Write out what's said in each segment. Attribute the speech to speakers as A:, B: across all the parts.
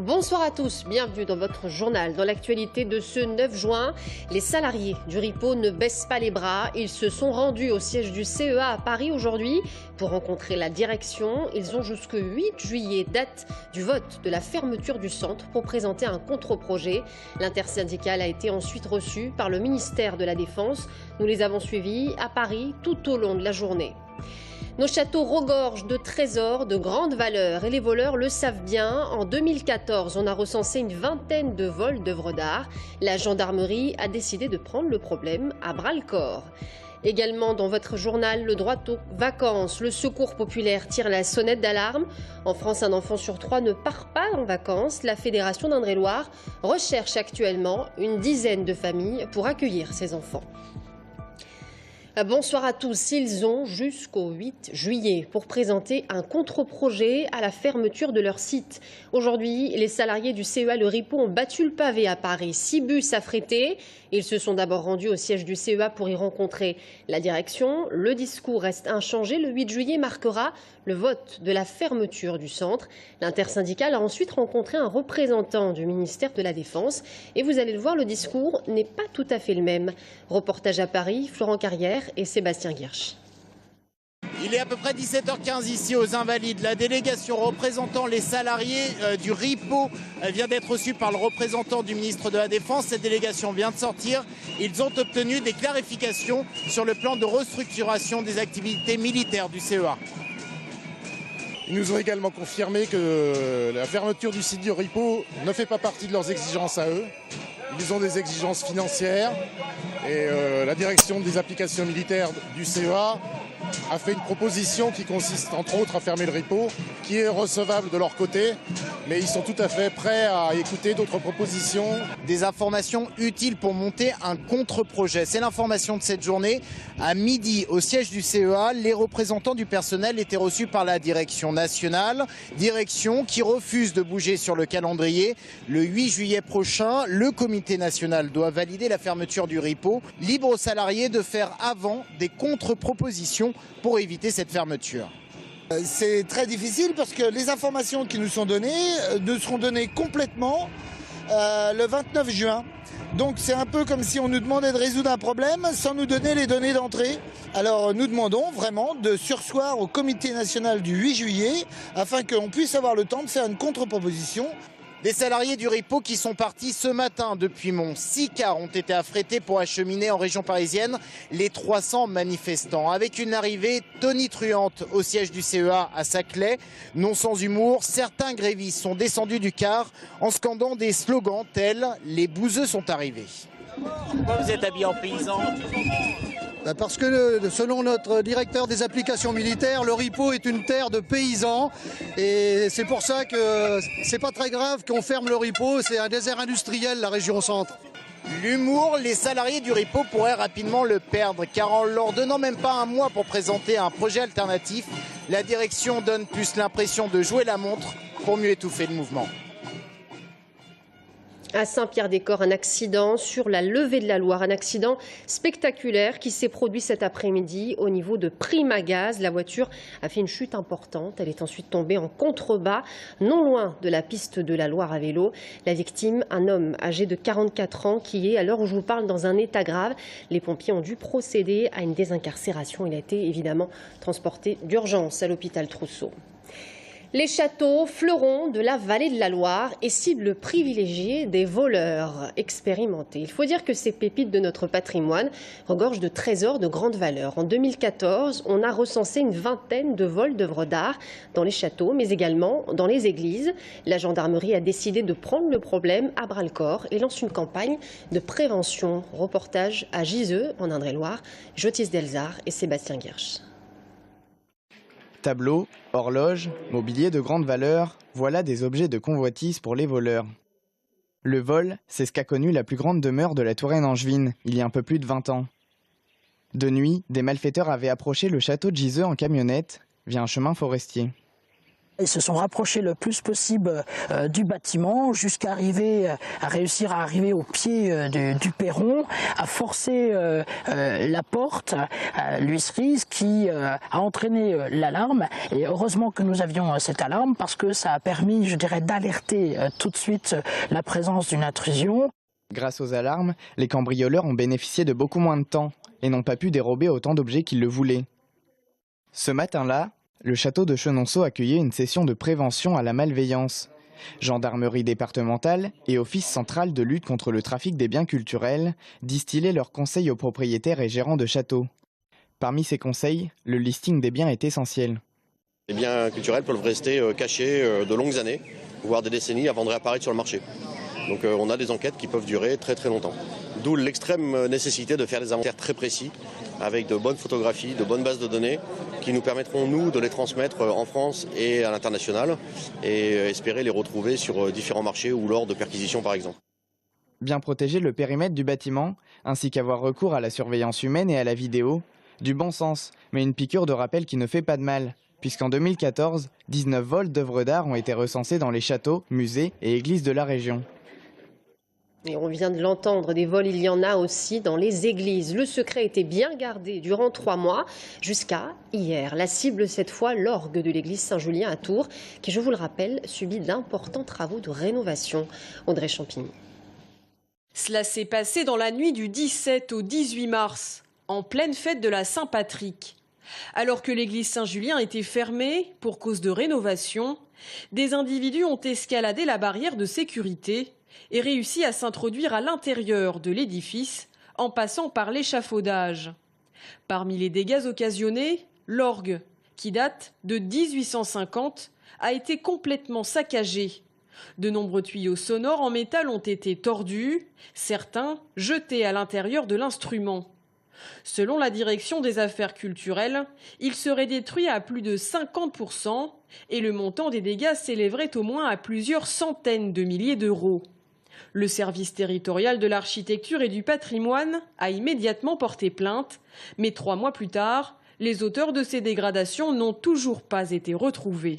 A: Bonsoir à tous, bienvenue dans votre journal. Dans l'actualité de ce 9 juin, les salariés du RIPO ne baissent pas les bras. Ils se sont rendus au siège du CEA à Paris aujourd'hui pour rencontrer la direction. Ils ont jusqu'au 8 juillet, date du vote de la fermeture du centre, pour présenter un contre-projet. L'intersyndicale a été ensuite reçue par le ministère de la Défense. Nous les avons suivis à Paris tout au long de la journée. Nos châteaux regorgent de trésors de grande valeur et les voleurs le savent bien. En 2014, on a recensé une vingtaine de vols d'œuvres d'art. La gendarmerie a décidé de prendre le problème à bras-le-corps. Également dans votre journal, le droit aux vacances. Le secours populaire tire la sonnette d'alarme. En France, un enfant sur 3 ne part pas en vacances. La Fédération d'Indre-et-Loire recherche actuellement une dizaine de familles pour accueillir ces enfants. Bonsoir à tous. Ils ont jusqu'au 8 juillet pour présenter un contre-projet à la fermeture de leur site. Aujourd'hui, les salariés du CEA Le RIPO ont battu le pavé à Paris. 6 bus affrétés. Ils se sont d'abord rendus au siège du CEA pour y rencontrer la direction. Le discours reste inchangé. Le 8 juillet marquera le vote de la fermeture du centre. L'intersyndicale a ensuite rencontré un représentant du ministère de la Défense. Et vous allez le voir, le discours n'est pas tout à fait le même. Reportage à Paris, Florent Carrière et Sébastien Guirch.
B: Il est à peu près 17h15 ici aux Invalides. La délégation représentant les salariés du RIPO vient d'être reçue par le représentant du ministre de la Défense. Cette délégation vient de sortir. Ils ont obtenu des clarifications sur le plan de restructuration des activités militaires du CEA.
C: Ils nous ont également confirmé que la fermeture du site du RIPO ne fait pas partie de leurs exigences à eux. Ils ont des exigences financières et la direction des applications militaires du CEA a fait une proposition qui consiste entre autres à fermer le RIPO, qui est recevable de leur côté, mais ils sont tout à fait prêts à écouter d'autres propositions.
B: Des informations utiles pour monter un contre-projet. C'est l'information de cette journée. À midi, au siège du CEA, les représentants du personnel étaient reçus par la direction nationale, direction qui refuse de bouger sur le calendrier. Le 8 juillet prochain, le comité national doit valider la fermeture du RIPO. Libre aux salariés de faire avant des contre-propositions pour éviter cette fermeture.
D: C'est très difficile parce que les informations qui nous sont données nous seront données complètement le 29 juin. Donc c'est un peu comme si on nous demandait de résoudre un problème sans nous donner les données d'entrée. Alors nous demandons vraiment de surseoir au comité national du 8 juillet afin qu'on puisse avoir le temps de faire une contre-proposition.
B: Des salariés du RIPO qui sont partis ce matin depuis Mons. 6 cars ont été affrétés pour acheminer en région parisienne les 300 manifestants. Avec une arrivée tonitruante au siège du CEA à Saclay. Non sans humour, certains grévistes sont descendus du car en scandant des slogans tels « Les bouseux sont arrivés ».
E: Pourquoi vous êtes habillé en paysan ?
F: Parce que selon notre directeur des applications militaires, le RIPO est une terre de paysans et c'est pour ça que c'est pas très grave qu'on ferme le RIPO, c'est un désert industriel la région centre.
B: L'humour, les salariés du RIPO pourraient rapidement le perdre car en leur donnant même pas un mois pour présenter un projet alternatif, la direction donne plus l'impression de jouer la montre pour mieux étouffer le mouvement.
A: À Saint-Pierre-des-Corps, un accident sur la levée de la Loire, un accident spectaculaire qui s'est produit cet après-midi au niveau de Primagaz. La voiture a fait une chute importante. Elle est ensuite tombée en contrebas, non loin de la piste de la Loire à vélo. La victime, un homme âgé de 44 ans qui est, à l'heure où je vous parle, dans un état grave. Les pompiers ont dû procéder à une désincarcération. Il a été évidemment transporté d'urgence à l'hôpital Trousseau. Les châteaux, fleurons de la vallée de la Loire et cibles privilégiées des voleurs expérimentés. Il faut dire que ces pépites de notre patrimoine regorgent de trésors de grande valeur. En 2014, on a recensé une vingtaine de vols d'œuvres d'art dans les châteaux, mais également dans les églises. La gendarmerie a décidé de prendre le problème à bras-le-corps et lance une campagne de prévention. Reportage à Giseux, en Indre-et-Loire, Jotis Delzard et Sébastien Guirch.
G: Tableaux, horloges, mobilier de grande valeur, voilà des objets de convoitise pour les voleurs. Le vol, c'est ce qu'a connu la plus grande demeure de la Touraine angevine, il y a un peu plus de 20 ans. De nuit, des malfaiteurs avaient approché le château de Giseux en camionnette, via un chemin forestier.
H: Ils se sont rapprochés le plus possible du bâtiment jusqu'à réussir à arriver au pied du perron, à forcer la porte, l'huisserie, ce qui a entraîné l'alarme. Et heureusement que nous avions cette alarme parce que ça a permis, je dirais, d'alerter tout de suite la présence d'une intrusion.
G: Grâce aux alarmes, les cambrioleurs ont bénéficié de beaucoup moins de temps et n'ont pas pu dérober autant d'objets qu'ils le voulaient. Ce matin-là, le château de Chenonceau accueillait une session de prévention à la malveillance. Gendarmerie départementale et Office central de lutte contre le trafic des biens culturels distillaient leurs conseils aux propriétaires et gérants de châteaux. Parmi ces conseils, le listing des biens est essentiel.
I: Les biens culturels peuvent rester cachés de longues années, voire des décennies avant de réapparaître sur le marché. Donc on a des enquêtes qui peuvent durer très très longtemps. D'où l'extrême nécessité de faire des inventaires très précis, avec de bonnes photographies, de bonnes bases de données, qui nous permettront, nous, de les transmettre en France et à l'international, et espérer les retrouver sur différents marchés ou lors de perquisitions par exemple.
G: Bien protéger le périmètre du bâtiment, ainsi qu'avoir recours à la surveillance humaine et à la vidéo, du bon sens, mais une piqûre de rappel qui ne fait pas de mal, puisqu'en 2014, 19 vols d'œuvres d'art ont été recensés dans les châteaux, musées et églises de la région.
A: Et on vient de l'entendre, des vols, il y en a aussi dans les églises. Le secret était bien gardé durant 3 mois, jusqu'à hier. La cible, cette fois, l'orgue de l'église Saint-Julien à Tours, qui, je vous le rappelle, subit d'importants travaux de rénovation. Audrey Champigny.
J: Cela s'est passé dans la nuit du 17 au 18 mars, en pleine fête de la Saint-Patrick. Alors que l'église Saint-Julien était fermée pour cause de rénovation, des individus ont escaladé la barrière de sécurité et réussi à s'introduire à l'intérieur de l'édifice en passant par l'échafaudage. Parmi les dégâts occasionnés, l'orgue, qui date de 1850, a été complètement saccagé. De nombreux tuyaux sonores en métal ont été tordus, certains jetés à l'intérieur de l'instrument. Selon la direction des affaires culturelles, il serait détruit à plus de 50% et le montant des dégâts s'élèverait au moins à plusieurs centaines de milliers d'euros. Le service territorial de l'architecture et du patrimoine a immédiatement porté plainte, mais 3 mois plus tard, les auteurs de ces dégradations n'ont toujours pas été retrouvés.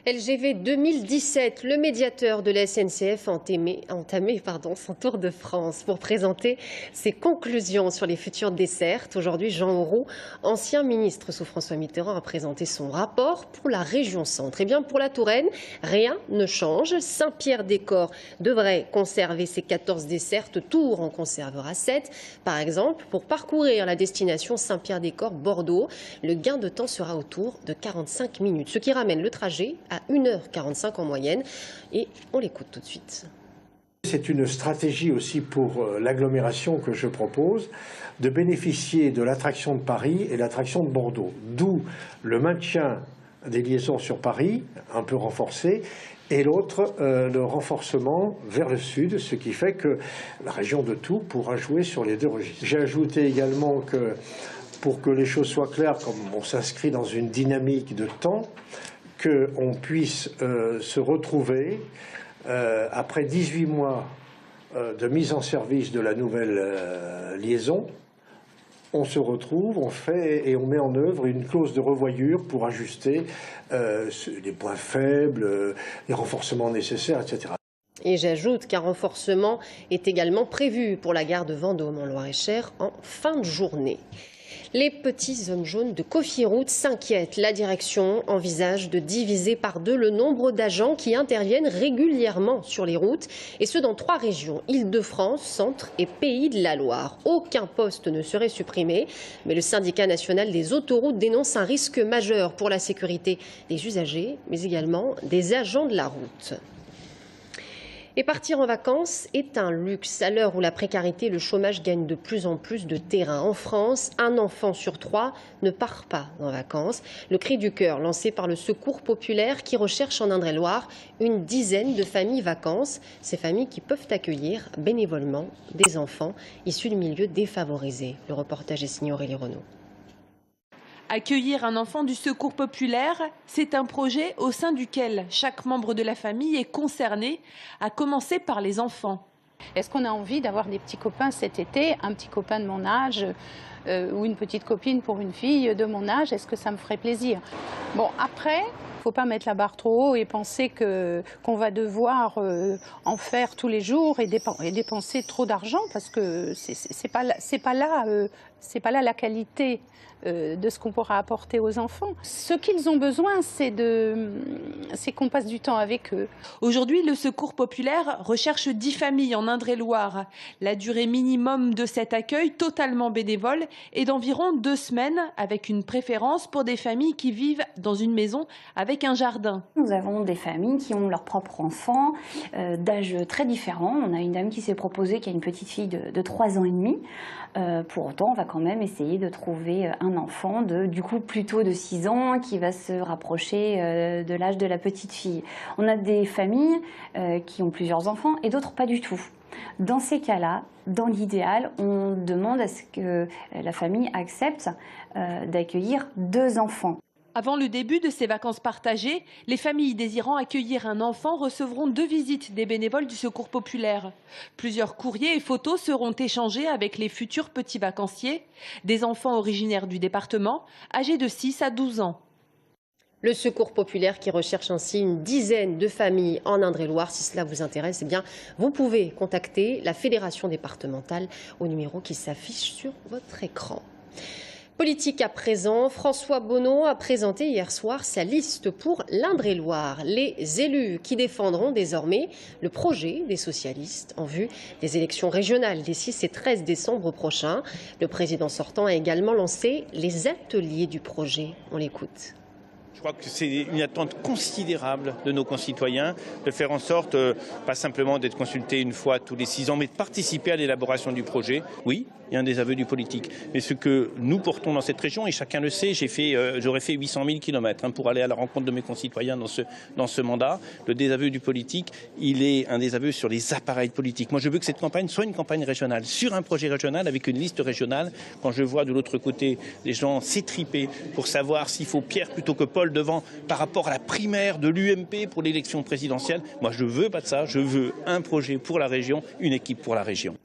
A: LGV 2017, le médiateur de la SNCF a entamé son tour de France pour présenter ses conclusions sur les futures dessertes. Aujourd'hui, Jean Auroux, ancien ministre sous François Mitterrand, a présenté son rapport pour la région Centre. Et bien pour la Touraine, rien ne change. Saint-Pierre-des-Corps devrait conserver ses 14 dessertes, Tours en conservera 7. Par exemple, pour parcourir la destination Saint-Pierre-des-Corps-Bordeaux, le gain de temps sera autour de 45 minutes, ce qui ramène le trajet à 1h45 en moyenne. Et on l'écoute tout de suite.
K: C'est une stratégie aussi pour l'agglomération que je propose, de bénéficier de l'attraction de Paris et l'attraction de Bordeaux. D'où le maintien des liaisons sur Paris, un peu renforcé, et l'autre, le renforcement vers le sud, ce qui fait que la région de Tours pourra jouer sur les 2 registres. J'ai ajouté également que, pour que les choses soient claires, comme on s'inscrit dans une dynamique de temps, qu'on puisse se retrouver après 18 mois de mise en service de la nouvelle liaison. On se retrouve, on fait et on met en œuvre une clause de revoyure pour ajuster les points faibles, les renforcements nécessaires, etc.
A: Et j'ajoute qu'un renforcement est également prévu pour la gare de Vendôme en Loir-et-Cher en fin de journée. Les petits zones jaunes de Cofiroute s'inquiètent. La direction envisage de diviser par 2 le nombre d'agents qui interviennent régulièrement sur les routes, et ce dans 3 régions, Île-de-France, Centre et Pays de la Loire. Aucun poste ne serait supprimé, mais le syndicat national des autoroutes dénonce un risque majeur pour la sécurité des usagers, mais également des agents de la route. Et partir en vacances est un luxe. À l'heure où la précarité et le chômage gagnent de plus en plus de terrain en France, un enfant sur 3 ne part pas en vacances. Le cri du cœur lancé par le Secours populaire qui recherche en Indre-et-Loire une dizaine de familles vacances. Ces familles qui peuvent accueillir bénévolement des enfants issus de milieux défavorisés. Le reportage est signé Aurélie Renaud.
L: Accueillir un enfant du Secours populaire, c'est un projet au sein duquel chaque membre de la famille est concerné, à commencer par les enfants.
M: Est-ce qu'on a envie d'avoir des petits copains cet été, un petit copain de mon âge ou une petite copine pour une fille de mon âge? Est-ce que ça me ferait plaisir? Bon, après, ne faut pas mettre la barre trop haut et penser qu'on va devoir en faire tous les jours et dépenser trop d'argent, parce que c'est pas là la qualité de ce qu'on pourra apporter aux enfants. Ce qu'ils ont besoin, c'est qu'on passe du temps avec eux.
L: Aujourd'hui, le Secours populaire recherche 10 familles en Indre-et-Loire. La durée minimum de cet accueil, totalement bénévole, est d'environ 2 semaines, avec une préférence pour des familles qui vivent dans une maison avec un jardin.
N: Nous avons des familles qui ont leurs propres enfants, d'âges très différents. On a une dame qui s'est proposée, qui a une petite fille de 3 ans et demi. Pour autant, on va quand même essayer de trouver un enfant du coup plutôt de 6 ans qui va se rapprocher de l'âge de la petite fille. On a des familles qui ont plusieurs enfants et d'autres pas du tout. Dans ces cas-là, dans l'idéal, on demande à ce que la famille accepte d'accueillir 2 enfants.
L: Avant le début de ces vacances partagées, les familles désirant accueillir un enfant recevront 2 visites des bénévoles du Secours populaire. Plusieurs courriers et photos seront échangés avec les futurs petits vacanciers, des enfants originaires du département, âgés de 6 à 12 ans.
A: Le Secours populaire qui recherche ainsi une dizaine de familles en Indre-et-Loire. Si cela vous intéresse, eh bien, vous pouvez contacter la fédération départementale au numéro qui s'affiche sur votre écran. Politique à présent, François Bonneau a présenté hier soir sa liste pour l'Indre-et-Loire. Les élus qui défendront désormais le projet des socialistes en vue des élections régionales des 6 et 13 décembre prochains. Le président sortant a également lancé les ateliers du projet. On l'écoute.
O: Je crois que c'est une attente considérable de nos concitoyens de faire en sorte, pas simplement d'être consultés une fois tous les 6 ans, mais de participer à l'élaboration du projet. Oui, il y a un désaveu du politique. Mais ce que nous portons dans cette région, et chacun le sait, j'aurais fait 800 000 km pour aller à la rencontre de mes concitoyens dans ce mandat. Le désaveu du politique, il est un désaveu sur les appareils politiques. Moi, je veux que cette campagne soit une campagne régionale, sur un projet régional, avec une liste régionale. Quand je vois de l'autre côté des gens s'étriper pour savoir s'il faut Pierre plutôt que Paul devant par rapport à la primaire de l'UMP pour l'élection présidentielle, moi, je veux pas de ça. Je veux un projet pour la région, une équipe pour la région.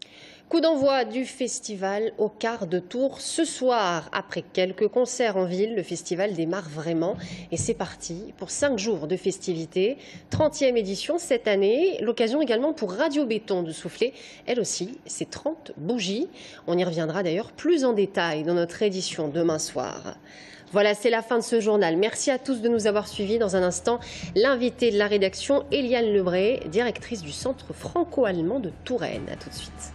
A: Coup d'envoi du festival au quart de tour ce soir. Après quelques concerts en ville, le festival démarre vraiment et c'est parti pour 5 jours de festivités. 30e édition cette année, l'occasion également pour Radio Béton de souffler, elle aussi, ses 30 bougies. On y reviendra d'ailleurs plus en détail dans notre édition demain soir. Voilà, c'est la fin de ce journal. Merci à tous de nous avoir suivis. Dans un instant, l'invité de la rédaction, Eliane Lebré, directrice du Centre franco-allemand de Touraine. A tout de suite.